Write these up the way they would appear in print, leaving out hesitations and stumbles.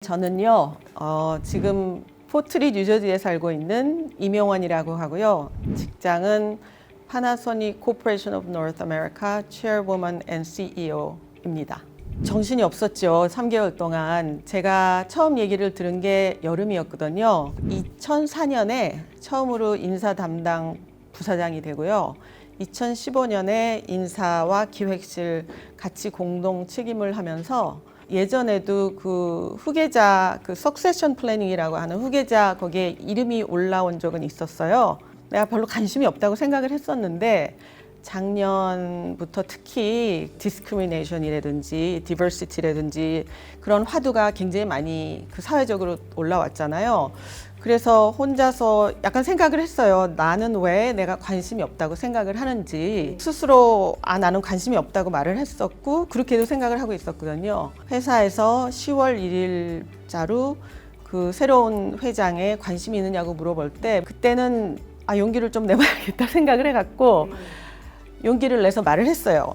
저는요, 지금 포트리 뉴저지에 살고 있는 임용원이라고 하고요. 직장은 파나소닉 코퍼레이션 오브 노스 아메리카 체어우먼 앤 CEO입니다. 정신이 없었죠. 3개월 동안. 제가 처음 얘기를 들은 게 여름이었거든요. 2004년에 처음으로 인사 담당 부사장이 되고요. 2015년에 인사와 기획실 같이 공동 책임을 하면서 예전에도 그 후계자, 그 석세션 플래닝이라고 하는 후계자 거기에 이름이 올라온 적은 있었어요. 내가 별로 관심이 없다고 생각을 했었는데 작년부터 특히 디스크리미네이션이라든지 디버시티라든지 그런 화두가 굉장히 많이 그 사회적으로 올라왔잖아요. 그래서 혼자서 약간 생각을 했어요. 나는 왜 내가 관심이 없다고 생각을 하는지 스스로 나는 관심이 없다고 말을 했었고 그렇게도 생각을 하고 있었거든요. 회사에서 10월 1일자로 그 새로운 회장에 관심이 있느냐고 물어볼 때 그때는 용기를 좀 내봐야겠다 생각을 해갖고 용기를 내서 말을 했어요.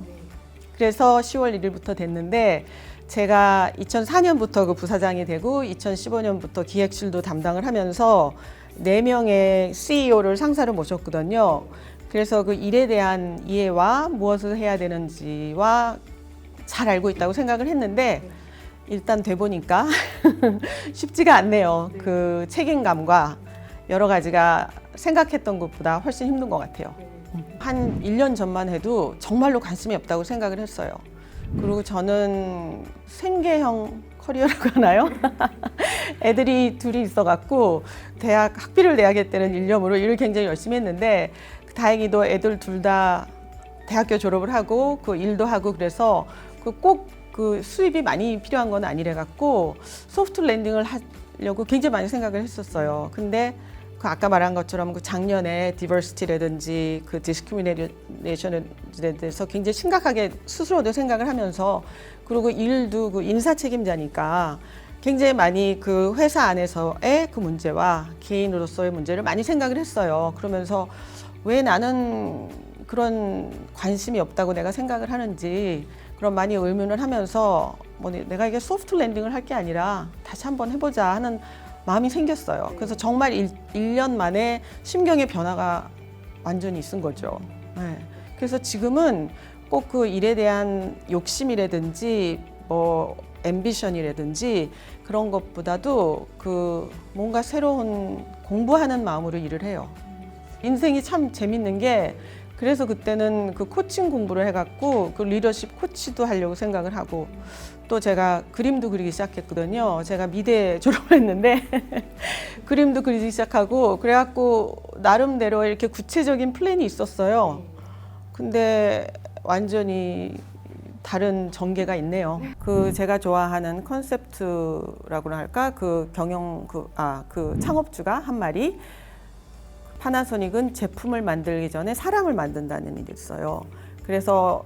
그래서 10월 1일부터 됐는데 제가 2004년부터 그 부사장이 되고 2015년부터 기획실도 담당을 하면서 4명의 CEO를 상사를 모셨거든요. 그래서 그 일에 대한 이해와 무엇을 해야 되는지와 잘 알고 있다고 생각을 했는데 일단 돼 보니까 쉽지가 않네요. 그 책임감과 여러 가지가 생각했던 것보다 훨씬 힘든 것 같아요. 한 1년 전만 해도 정말로 관심이 없다고 생각을 했어요. 그리고 저는 생계형 커리어라고 하나요? 애들이 둘이 있어갖고 대학 학비를 내야겠다는 일념으로 일을 굉장히 열심히 했는데 다행히도 애들 둘 다 대학교 졸업을 하고 그 일도 하고 그래서 꼭 그 수입이 많이 필요한 건 아니래갖고 소프트 랜딩을 하려고 굉장히 많이 생각을 했었어요. 근데 그 아까 말한 것처럼 그 작년에 디버시티라든지 그 디스크리미네이션에 대해서 굉장히 심각하게 스스로도 생각을 하면서 그리고 일도 그 인사 책임자니까 굉장히 많이 그 회사 안에서의 그 문제와 개인으로서의 문제를 많이 생각을 했어요. 그러면서 왜 나는 그런 관심이 없다고 내가 생각을 하는지 그런 많이 의문을 하면서 내가 이게 소프트 랜딩을 할 게 아니라 다시 한번 해보자 하는 마음이 생겼어요. 그래서 정말 1년 만에 심경의 변화가 완전히 있은 거죠. 네. 그래서 지금은 꼭 그 일에 대한 욕심이라든지 앰비션이라든지 그런 것보다도 그 뭔가 새로운 공부하는 마음으로 일을 해요. 인생이 참 재밌는 게 그래서 그때는 그 코칭 공부를 해갖고 그 리더십 코치도 하려고 생각을 하고 또 제가 그림도 그리기 시작했거든요. 제가 미대 졸업을 했는데 그림도 그리기 시작하고 그래갖고 나름대로 이렇게 구체적인 플랜이 있었어요. 근데 완전히 다른 전개가 있네요. 그 제가 좋아하는 컨셉트라고나 할까 그 그 창업주가 한 말이 파나소닉은 제품을 만들기 전에 사람을 만든다는 일이 있어요. 그래서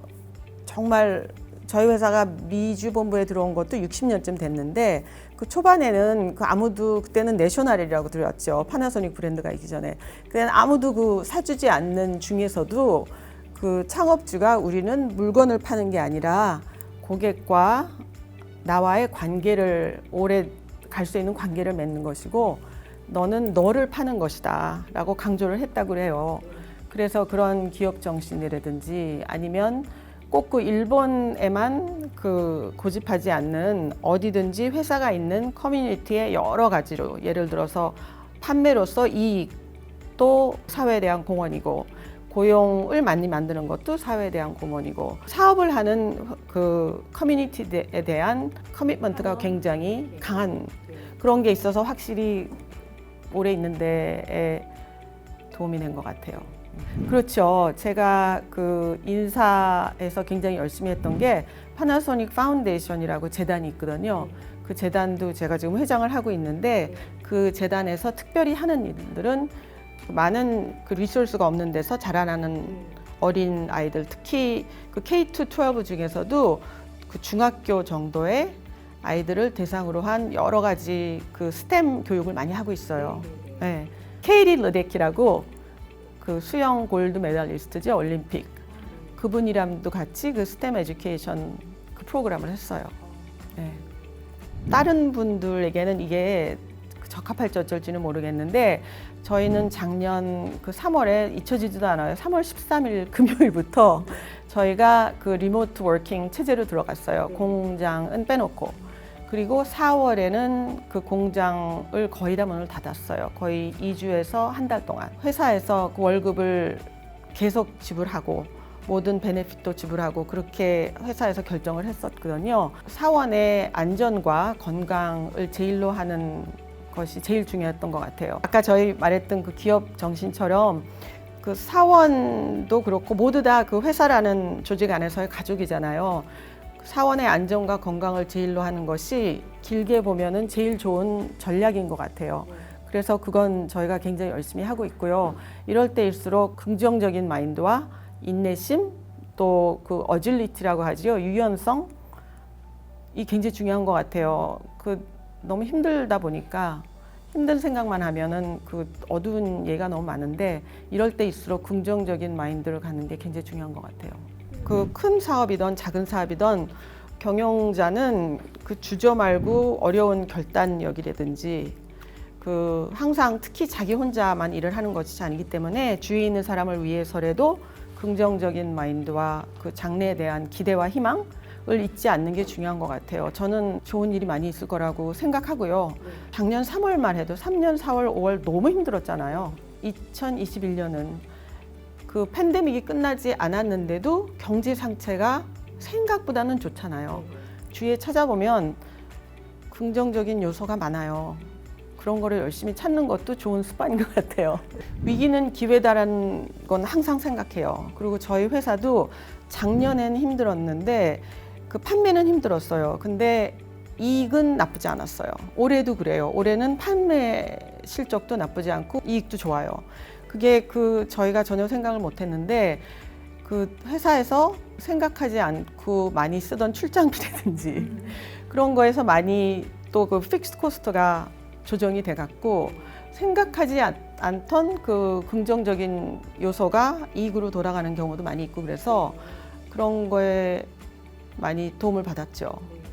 정말 저희 회사가 미주 본부에 들어온 것도 60년쯤 됐는데 그 초반에는 그 아무도 그때는 내셔널이라고 들었죠. 파나소닉 브랜드가 있기 전에. 그때는 아무도 그 사주지 않는 중에서도 그 창업주가 우리는 물건을 파는 게 아니라 고객과 나와의 관계를 오래 갈 수 있는 관계를 맺는 것이고 너는 너를 파는 것이다 라고 강조를 했다고 그래요. 그래서 그런 기업 정신이라든지 아니면 꼭 그 일본에만 그 고집하지 않는 어디든지 회사가 있는 커뮤니티의 여러 가지로 예를 들어서 판매로서 이익도 사회에 대한 공헌이고 고용을 많이 만드는 것도 사회에 대한 공헌이고 사업을 하는 그 커뮤니티에 대한 커미트먼트가 굉장히 강한 그런 게 있어서 확실히 오래 있는 데에 도움이 된 것 같아요. 그렇죠. 제가 그 인사에서 굉장히 열심히 했던 게 파나소닉 파운데이션이라고 재단이 있거든요. 그 재단도 제가 지금 회장을 하고 있는데 그 재단에서 특별히 하는 일들은 많은 그 리소스가 없는 데서 자라나는 어린 아이들 특히 그 K-12 중에서도 그 중학교 정도의 아이들을 대상으로 한 여러 가지 그 스템 교육을 많이 하고 있어요. 네. 케이리 르데키라고 그 수영 골드 메달리스트죠, 올림픽. 그분이랑도 같이 그 스템 에듀케이션 그 프로그램을 했어요. 네. 다른 분들에게는 이게 적합할지 어쩔지는 모르겠는데 저희는 작년 그 3월에 잊혀지지도 않아요. 3월 13일 금요일부터 저희가 그 리모트 워킹 체제로 들어갔어요. 공장은 빼놓고. 그리고 4월에는 그 공장을 거의 다 문을 닫았어요. 거의 2주에서 한 달 동안. 회사에서 그 월급을 계속 지불하고 모든 베네핏도 지불하고 그렇게 회사에서 결정을 했었거든요. 사원의 안전과 건강을 제일로 하는 것이 제일 중요했던 것 같아요. 아까 저희 말했던 그 기업 정신처럼 그 사원도 그렇고 모두 다 그 회사라는 조직 안에서의 가족이잖아요. 사원의 안전과 건강을 제일로 하는 것이 길게 보면은 제일 좋은 전략인 것 같아요. 그래서 그건 저희가 굉장히 열심히 하고 있고요. 이럴 때일수록 긍정적인 마인드와 인내심, 또 그 어질리티라고 하지요. 유연성, 이 굉장히 중요한 것 같아요. 그 너무 힘들다 보니까 힘든 생각만 하면은 그 어두운 예가 너무 많은데 이럴 때일수록 긍정적인 마인드를 갖는 게 굉장히 중요한 것 같아요. 그 큰 사업이든 작은 사업이든 경영자는 그 주저 말고 어려운 결단력이라든지 그 항상 특히 자기 혼자만 일을 하는 것이 아니기 때문에 주위에 있는 사람을 위해서라도 긍정적인 마인드와 그 장래에 대한 기대와 희망을 잊지 않는 게 중요한 것 같아요. 저는 좋은 일이 많이 있을 거라고 생각하고요. 작년 3월 말 해도 3년, 4월, 5월 너무 힘들었잖아요. 2021년은 그 팬데믹이 끝나지 않았는데도 경제 상태가 생각보다는 좋잖아요. 주위에 찾아보면 긍정적인 요소가 많아요. 그런 거를 열심히 찾는 것도 좋은 습관인 것 같아요. 위기는 기회다라는 건 항상 생각해요. 그리고 저희 회사도 작년엔 힘들었는데 그 판매는 힘들었어요. 근데 이익은 나쁘지 않았어요. 올해도 그래요. 올해는 판매 실적도 나쁘지 않고 이익도 좋아요. 그게 그 저희가 전혀 생각을 못 했는데 그 회사에서 생각하지 않고 많이 쓰던 출장비라든지 그런 거에서 많이 또 그 픽스드 코스트가 조정이 돼갖고 생각하지 않던 그 긍정적인 요소가 이익으로 돌아가는 경우도 많이 있고 그래서 그런 거에 많이 도움을 받았죠.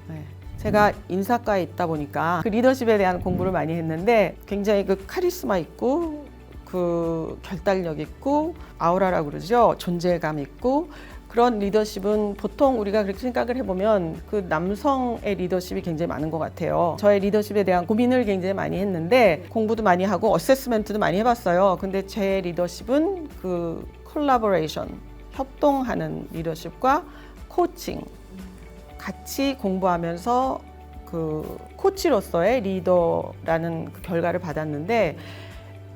네. 제가 인사과에 있다 보니까 그 리더십에 대한 공부를 많이 했는데 굉장히 그 카리스마 있고 그 결단력 있고 아우라라고 그러죠. 존재감 있고 그런 리더십은 보통 우리가 그렇게 생각을 해보면 그 남성의 리더십이 굉장히 많은 것 같아요. 저의 리더십에 대한 고민을 굉장히 많이 했는데 공부도 많이 하고 어세스멘트도 많이 해봤어요. 근데 제 리더십은 그 콜라보레이션, 협동하는 리더십과 코칭, 같이 공부하면서 그 코치로서의 리더라는 그 결과를 받았는데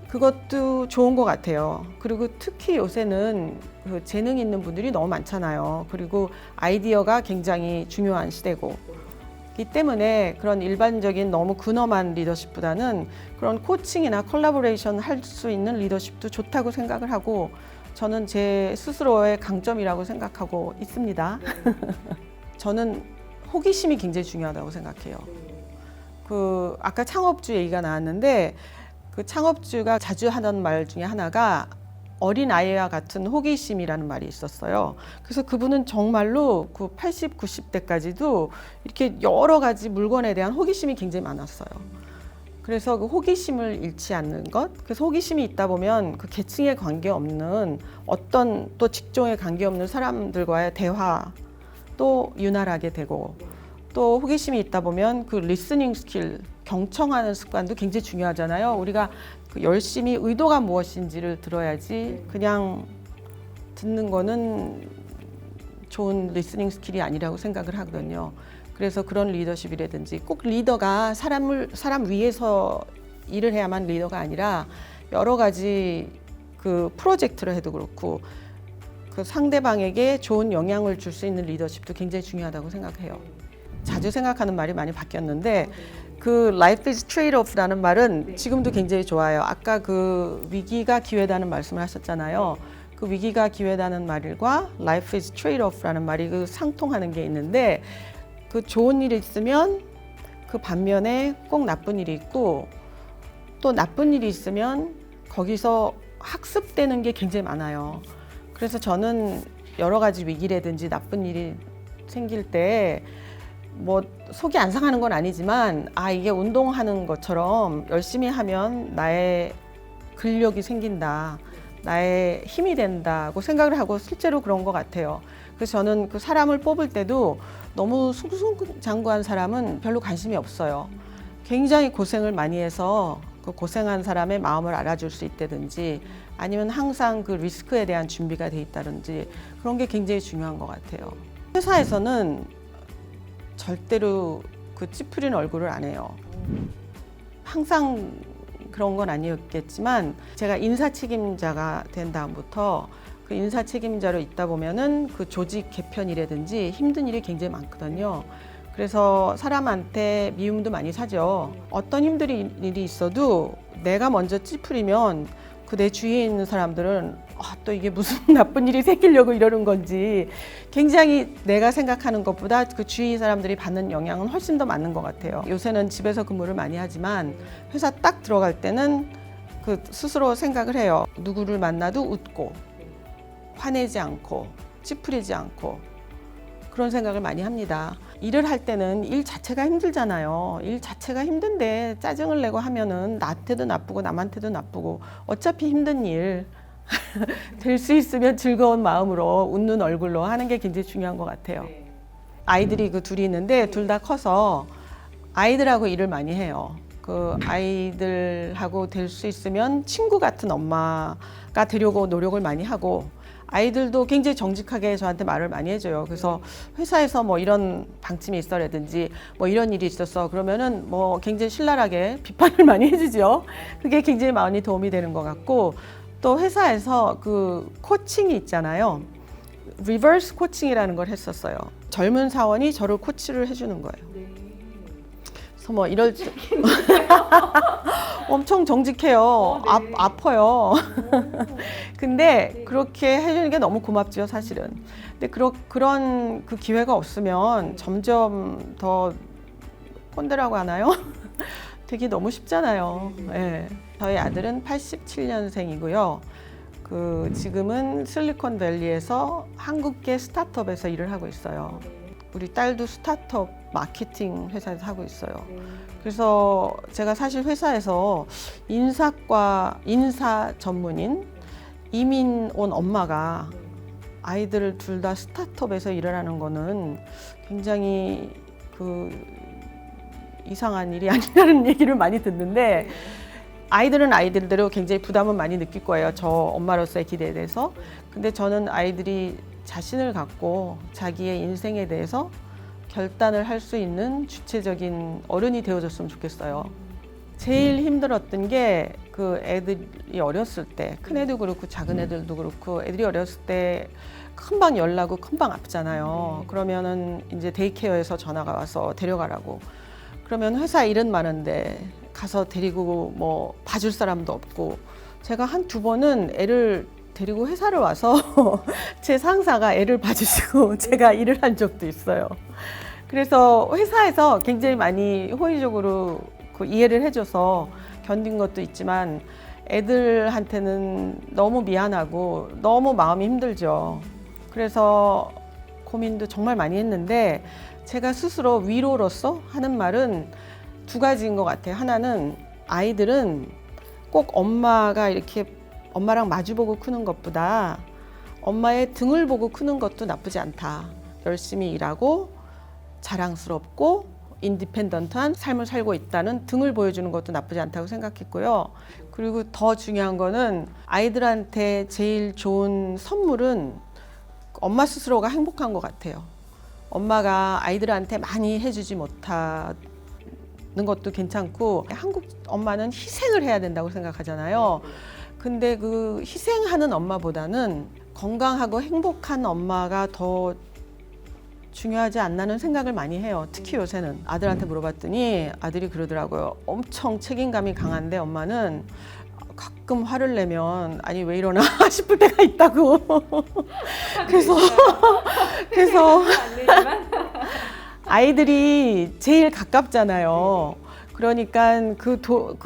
그것도 좋은 것 같아요. 그리고 특히 요새는 그 재능 있는 분들이 너무 많잖아요. 그리고 아이디어가 굉장히 중요한 시대고 이 때문에 그런 일반적인 너무 근엄한 리더십보다는 그런 코칭이나 콜라보레이션 할 수 있는 리더십도 좋다고 생각을 하고 저는 제 스스로의 강점이라고 생각하고 있습니다. 저는 호기심이 굉장히 중요하다고 생각해요. 그 아까 창업주 얘기가 나왔는데 그 창업주가 자주 하던 말 중에 하나가 어린 아이와 같은 호기심이라는 말이 있었어요. 그래서 그분은 정말로 그 80, 90대까지도 이렇게 여러 가지 물건에 대한 호기심이 굉장히 많았어요. 그래서 그 호기심을 잃지 않는 것, 그래서 호기심이 있다 보면 그 계층에 관계없는 어떤 또 직종에 관계없는 사람들과의 대화도 윤활하게 되고 또 호기심이 있다 보면 그 리스닝 스킬, 경청하는 습관도 굉장히 중요하잖아요. 우리가 그 열심히 의도가 무엇인지를 들어야지 그냥 듣는 거는 좋은 리스닝 스킬이 아니라고 생각을 하거든요. 그래서 그런 리더십이라든지 꼭 리더가 사람 위에서 일을 해야만 리더가 아니라 여러 가지 그 프로젝트를 해도 그렇고 그 상대방에게 좋은 영향을 줄 수 있는 리더십도 굉장히 중요하다고 생각해요. 자주 생각하는 말이 많이 바뀌었는데 그 life is trade-off라는 말은 지금도 굉장히 좋아요. 아까 그 위기가 기회다는 말씀을 하셨잖아요. 그 위기가 기회다는 말과 life is trade-off라는 말이 그 상통하는 게 있는데 그 좋은 일이 있으면 그 반면에 꼭 나쁜 일이 있고 또 나쁜 일이 있으면 거기서 학습되는 게 굉장히 많아요. 그래서 저는 여러 가지 위기라든지 나쁜 일이 생길 때 뭐 속이 안 상하는 건 아니지만 이게 운동하는 것처럼 열심히 하면 나의 근력이 생긴다, 나의 힘이 된다고 생각을 하고 실제로 그런 것 같아요. 그래서 저는 그 사람을 뽑을 때도 너무 승승장구한 사람은 별로 관심이 없어요. 굉장히 고생을 많이 해서 그 고생한 사람의 마음을 알아줄 수 있다든지 아니면 항상 그 리스크에 대한 준비가 돼 있다든지 그런 게 굉장히 중요한 것 같아요. 회사에서는 절대로 그 찌푸린 얼굴을 안 해요. 항상 그런 건 아니었겠지만 제가 인사 책임자가 된 다음부터 그 인사 책임자로 있다 보면은 그 조직 개편이라든지 힘든 일이 굉장히 많거든요. 그래서 사람한테 미움도 많이 사죠. 어떤 힘든 일이 있어도 내가 먼저 찌푸리면 그 내 주위에 있는 사람들은 또 이게 무슨 나쁜 일이 생기려고 이러는 건지 굉장히 내가 생각하는 것보다 그 주위 사람들이 받는 영향은 훨씬 더 많은 것 같아요. 요새는 집에서 근무를 많이 하지만 회사 딱 들어갈 때는 그 스스로 생각을 해요. 누구를 만나도 웃고 화내지 않고 찌푸리지 않고 그런 생각을 많이 합니다. 일을 할 때는 일 자체가 힘들잖아요. 일 자체가 힘든데 짜증을 내고 하면은 나한테도 나쁘고 남한테도 나쁘고 어차피 힘든 일 될 수 있으면 즐거운 마음으로 웃는 얼굴로 하는 게 굉장히 중요한 것 같아요. 아이들이 그 둘이 있는데 둘 다 커서 아이들하고 일을 많이 해요. 그 아이들하고 될 수 있으면 친구 같은 엄마가 되려고 노력을 많이 하고 아이들도 굉장히 정직하게 저한테 말을 많이 해줘요. 그래서 회사에서 뭐 이런 방침이 있어라든지 뭐 이런 일이 있었어 그러면은 뭐 굉장히 신랄하게 비판을 많이 해주죠. 그게 굉장히 많이 도움이 되는 것 같고 또 회사에서 그 코칭이 있잖아요. 리버스 코칭이라는 걸 했었어요. 젊은 사원이 저를 코치를 해주는 거예요. 그래서 뭐 이럴 엄청 정직해요. 아파요. 근데 그렇게 해주는 게 너무 고맙죠, 사실은. 근데 그런 그 기회가 없으면 점점 더 꼰대라고 하나요? 되게 너무 쉽잖아요. 네. 저희 아들은 87년생이고요. 그 지금은 실리콘밸리에서 한국계 스타트업에서 일을 하고 있어요. 우리 딸도 스타트업 마케팅 회사에서 하고 있어요. 그래서 제가 사실 회사에서 인사 전문인 이민 온 엄마가 아이들을 둘 다 스타트업에서 일을 하는 거는 굉장히 그 이상한 일이 아니라는 얘기를 많이 듣는데 아이들은 아이들대로 굉장히 부담은 많이 느낄 거예요. 저 엄마로서의 기대에 대해서. 근데 저는 아이들이 자신을 갖고 자기의 인생에 대해서 결단을 할 수 있는 주체적인 어른이 되어줬으면 좋겠어요. 제일 힘들었던 게 그 애들이 어렸을 때, 큰 애도 그렇고 작은 애들도 그렇고 애들이 어렸을 때 금방 열나고 금방 아프잖아요. 그러면은 이제 데이케어에서 전화가 와서 데려가라고. 그러면 회사 일은 많은데 가서 데리고 뭐 봐줄 사람도 없고 제가 한 두 번은 애를 데리고 회사를 와서 제 상사가 애를 봐주시고 제가 일을 한 적도 있어요. 그래서 회사에서 굉장히 많이 호의적으로 그 이해를 해줘서 견딘 것도 있지만 애들한테는 너무 미안하고 너무 마음이 힘들죠. 그래서 고민도 정말 많이 했는데 제가 스스로 위로로서 하는 말은 두 가지인 것 같아요. 하나는 아이들은 꼭 엄마가 이렇게 엄마랑 마주보고 크는 것보다 엄마의 등을 보고 크는 것도 나쁘지 않다. 열심히 일하고 자랑스럽고 인디펜던트한 삶을 살고 있다는 등을 보여주는 것도 나쁘지 않다고 생각했고요. 그리고 더 중요한 거는 아이들한테 제일 좋은 선물은 엄마 스스로가 행복한 것 같아요. 엄마가 아이들한테 많이 해주지 못하는 것도 괜찮고 한국 엄마는 희생을 해야 된다고 생각하잖아요. 근데 그 희생하는 엄마보다는 건강하고 행복한 엄마가 더 중요하지 않나는 생각을 많이 해요. 특히 요새는 아들한테 물어봤더니 아들이 그러더라고요. 엄청 책임감이 강한데 엄마는 가끔 화를 내면 아니 왜 이러나 싶을 때가 있다고. 그래서 아이들이 제일 가깝잖아요. 그러니까 그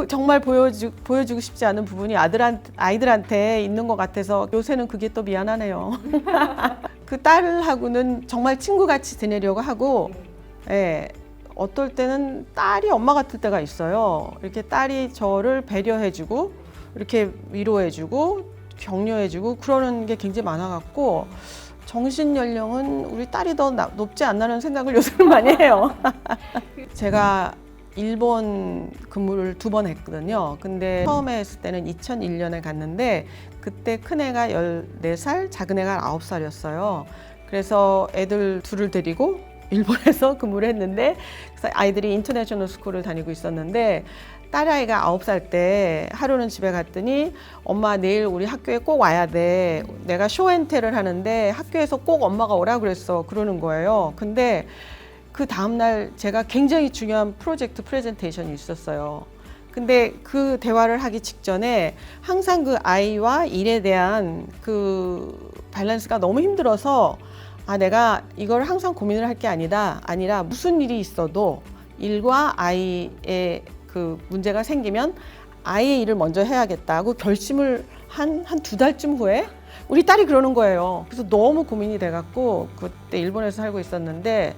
정말 보여주고 싶지 않은 부분이 아이들한테 있는 것 같아서 요새는 그게 또 미안하네요. 그 딸하고는 정말 친구같이 지내려고 하고 예, 어떨 때는 딸이 엄마 같을 때가 있어요. 이렇게 딸이 저를 배려해주고 이렇게 위로해주고 격려해주고 그러는 게 굉장히 많아갖고 정신 연령은 우리 딸이 더 높지 않나는 생각을 요새는 많이 해요. 제가 일본 근무를 2번 했거든요. 근데 처음에 했을 때는 2001년에 갔는데 그때 큰애가 14살, 작은애가 9살이었어요. 그래서 애들 둘을 데리고 일본에서 근무를 했는데 그래서 아이들이 인터내셔널 스쿨을 다니고 있었는데 딸아이가 9살 때 하루는 집에 갔더니 엄마 내일 우리 학교에 꼭 와야 돼. 내가 쇼앤텔을 하는데 학교에서 꼭 엄마가 오라 그랬어. 그러는 거예요. 근데 그 다음날 제가 굉장히 중요한 프로젝트 프레젠테이션이 있었어요. 근데 그 대화를 하기 직전에 항상 그 아이와 일에 대한 그 밸런스가 너무 힘들어서 내가 이걸 항상 고민을 할 게 아니라 무슨 일이 있어도 일과 아이의 그 문제가 생기면 아이의 일을 먼저 해야겠다고 결심을 한 2달쯤 후에 우리 딸이 그러는 거예요. 그래서 너무 고민이 돼갖고 그때 일본에서 살고 있었는데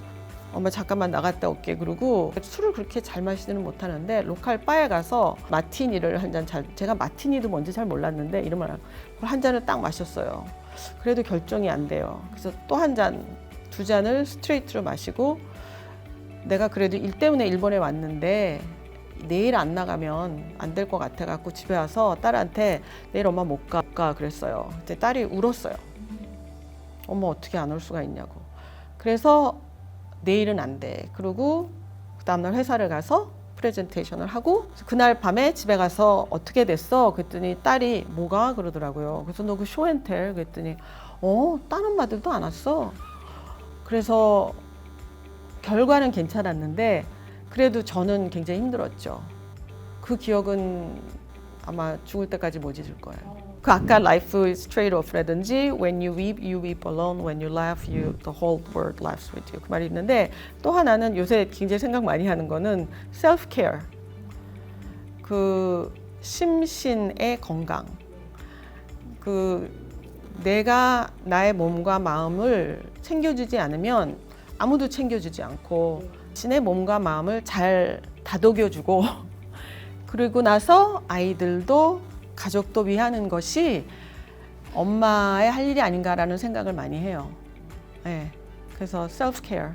엄마 잠깐만 나갔다 올게 그러고 술을 그렇게 잘 마시지는 못하는데 로컬 바에 가서 마티니를 한 잔 제가 마티니도 뭔지 잘 몰랐는데 이름을 한 잔을 딱 마셨어요. 그래도 결정이 안 돼요. 그래서 또 한 잔, 2잔을 스트레이트로 마시고 내가 그래도 일 때문에 일본에 왔는데 내일 안 나가면 안 될 것 같아 갖고 집에 와서 딸한테 내일 엄마 못 가 그랬어요. 그때 딸이 울었어요. 엄마 어떻게 안 올 수가 있냐고. 그래서 내일은 안 돼. 그리고 그 다음날 회사를 가서 프레젠테이션을 하고 그날 밤에 집에 가서 어떻게 됐어? 그랬더니 딸이 뭐가? 그러더라고요. 그래서 너 그 쇼앤텔? 그랬더니 딴 엄마들도 안 왔어. 그래서 결과는 괜찮았는데 그래도 저는 굉장히 힘들었죠. 그 기억은 아마 죽을 때까지 못 잊을 거예요. 그 아까 life is trade-off라든지 when you weep alone, when you laugh, the whole world laughs with you 그 말이 있는데 또 하나는 요새 굉장히 생각 많이 하는 거는 self-care, 그 심신의 건강, 그 내가 나의 몸과 마음을 챙겨주지 않으면 아무도 챙겨주지 않고 자신의 몸과 마음을 잘 다독여주고 그리고 나서 아이들도 가족도 위하는 것이 엄마의 할 일이 아닌가라는 생각을 많이 해요. 네. 그래서 self-care.